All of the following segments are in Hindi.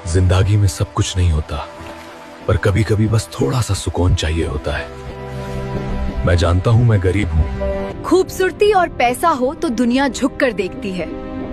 जिंदगी में सब कुछ नहीं होता, पर कभी कभी बस थोड़ा सा सुकून चाहिए होता है। मैं जानता हूँ मैं गरीब हूँ। खूबसूरती और पैसा हो तो दुनिया झुक कर देखती है।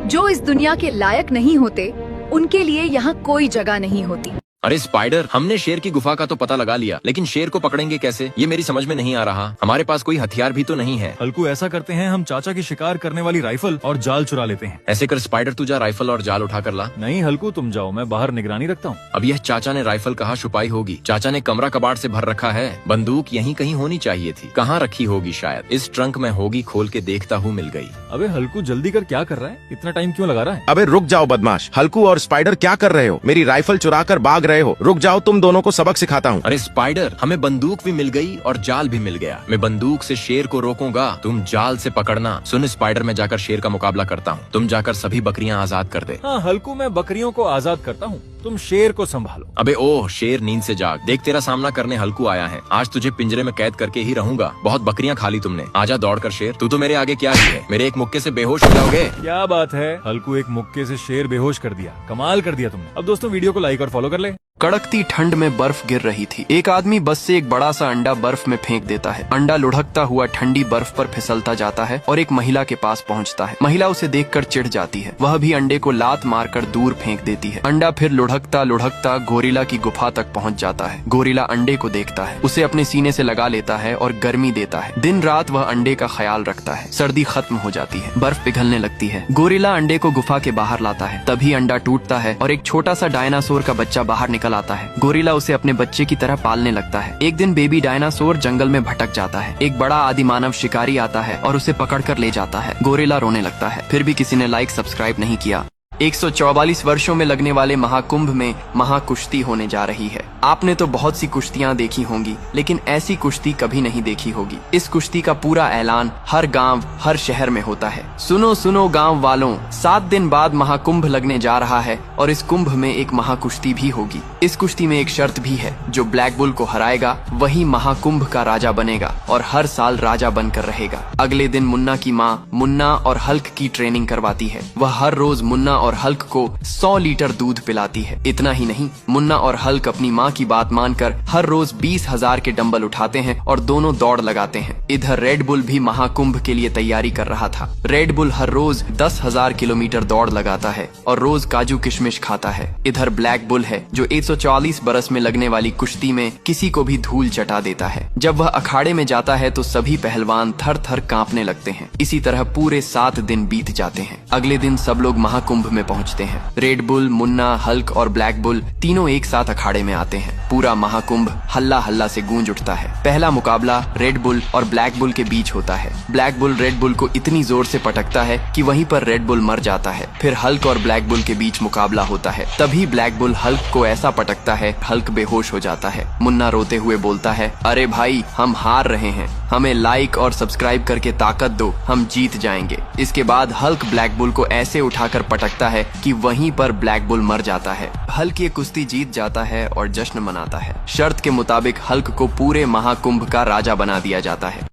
जो इस दुनिया के लायक नहीं होते उनके लिए यहाँ कोई जगह नहीं होती। अरे स्पाइडर, हमने शेर की गुफा का तो पता लगा लिया, लेकिन शेर को पकड़ेंगे कैसे, ये मेरी समझ में नहीं आ रहा। हमारे पास कोई हथियार भी तो नहीं है। हल्कू, ऐसा करते हैं, हम चाचा की शिकार करने वाली राइफल और जाल चुरा लेते हैं। ऐसे कर स्पाइडर, तू जा राइफल और जाल उठा कर ला। नहीं हल्कू, तुम जाओ, मैं बाहर निगरानी रखता हूँ। अब यह चाचा ने राइफल कहाँ छुपाई होगी? चाचा ने कमरा कबाड़ से भर रखा है। बंदूक यहीं कहीं होनी चाहिए थी, कहाँ रखी होगी? शायद इस ट्रंक में होगी, खोल के देखता हूँ, मिल गई। अबे हल्कू, जल्दी कर, क्या कर रहा है? इतना टाइम क्यों लगा रहा है? अबे रुक जाओ बदमाश। हल्कू और स्पाइडर क्या कर रहे हो? मेरी राइफल चुरा कर भाग रहे हो। रुक जाओ, तुम दोनों को सबक सिखाता हूँ। अरे स्पाइडर, हमें बंदूक भी मिल गई और जाल भी मिल गया। मैं बंदूक से शेर को रोकूंगा, तुम जाल से पकड़ना। सुन स्पाइडर, मैं जाकर शेर का मुकाबला करता हूँ, तुम जाकर सभी बकरियाँ आजाद कर दे। हाँ हल्कू, मैं बकरियों को आजाद करता हूँ, तुम शेर को संभालो। अबे ओह शेर, नींद से जाग, देख तेरा सामना करने हल्कू आया है। आज तुझे पिंजरे में कैद करके ही रहूंगा। बहुत बकरियां खा ली तुमने, आजा दौड़ कर शेर। तू तो मेरे आगे क्या ही है, मेरे एक मुक्के से बेहोश हो जाओगे। क्या बात है हल्कू, एक मुक्के से शेर बेहोश कर दिया, कमाल कर दिया तुमने। अब दोस्तों वीडियो को लाइक और फॉलो कर ले। कड़कती ठंड में बर्फ गिर रही थी। एक आदमी बस से एक बड़ा सा अंडा बर्फ में फेंक देता है। अंडा लुढ़कता हुआ ठंडी बर्फ पर फिसलता जाता है और एक महिला के पास पहुंचता है। महिला उसे देखकर चिढ़ जाती है। वह भी अंडे को लात मारकर दूर फेंक देती है। अंडा फिर लुढ़कता लुढ़कता गोरिल्ला की गुफा तक पहुंच जाता है। गोरिल्ला अंडे को देखता है, उसे अपने सीने से लगा लेता है और गर्मी देता है। दिन रात वह अंडे का ख्याल रखता है। सर्दी खत्म हो जाती है, बर्फ पिघलने लगती है। गोरिल्ला अंडे को गुफा के बाहर लाता है। तभी अंडा टूटता है और एक छोटा सा डायनासोर का बच्चा बाहर निकल आता है। गोरिल्ला उसे अपने बच्चे की तरह पालने लगता है। एक दिन बेबी डायनासोर जंगल में भटक जाता है। एक बड़ा आदिमानव शिकारी आता है और उसे पकड़कर ले जाता है। गोरिल्ला रोने लगता है। फिर भी किसी ने लाइक सब्सक्राइब नहीं किया। 144 वर्षों में लगने वाले महाकुंभ में महाकुश्ती होने जा रही है। आपने तो बहुत सी कुश्तियां देखी होंगी, लेकिन ऐसी कुश्ती कभी नहीं देखी होगी। इस कुश्ती का पूरा ऐलान हर गांव, हर शहर में होता है। सुनो सुनो गांव वालों, 7 दिन बाद महाकुंभ लगने जा रहा है और इस कुंभ में एक महाकुश्ती भी होगी। इस कुश्ती में एक शर्त भी है, जो ब्लैक बुल को हराएगा वही महाकुंभ का राजा बनेगा और हर साल राजा बनकर रहेगा। अगले दिन मुन्ना की माँ मुन्ना और हल्क की ट्रेनिंग करवाती है। वह हर रोज मुन्ना और हल्क को 100 लीटर दूध पिलाती है। इतना ही नहीं, मुन्ना और हल्क अपनी माँ की बात मानकर हर रोज 20,000 के डंबल उठाते हैं और दोनों दौड़ लगाते हैं। इधर रेड बुल भी महाकुंभ के लिए तैयारी कर रहा था। रेड बुल हर रोज 10,000 किलोमीटर दौड़ लगाता है और रोज काजू किशमिश खाता है। इधर ब्लैक बुल है, जो 140 बरस में लगने वाली कुश्ती में किसी को भी धूल चटा देता है। जब वह अखाड़े में जाता है तो सभी पहलवान थर थर कांपने लगते हैं। इसी तरह पूरे 7 दिन बीत जाते हैं। अगले दिन सब लोग महाकुंभ में पहुंचते हैं। रेड बुल, मुन्ना, हल्क और ब्लैक बुल तीनों एक साथ अखाड़े में आते हैं। पूरा महाकुंभ हल्ला हल्ला से गूंज उठता है। पहला मुकाबला रेड बुल और ब्लैक बुल के बीच होता है। ब्लैक बुल रेड बुल को इतनी जोर से पटकता है कि वहीं पर रेड बुल मर जाता है। फिर हल्क और ब्लैक बुल के बीच मुकाबला होता है। तभी ब्लैक बुल हल्क को ऐसा पटकता है, हल्क बेहोश हो जाता है। मुन्ना रोते हुए बोलता है, अरे भाई, हम हार रहे हैं, हमें लाइक और सब्सक्राइब करके ताकत दो, हम जीत जाएंगे। इसके बाद हल्क ब्लैक बुल को ऐसे उठाकर पटकता है कि वहीं पर ब्लैक बुल मर जाता है। हल्क ये कुश्ती जीत जाता है और जश्न मनाता है। शर्त के मुताबिक हल्क को पूरे महाकुंभ का राजा बना दिया जाता है।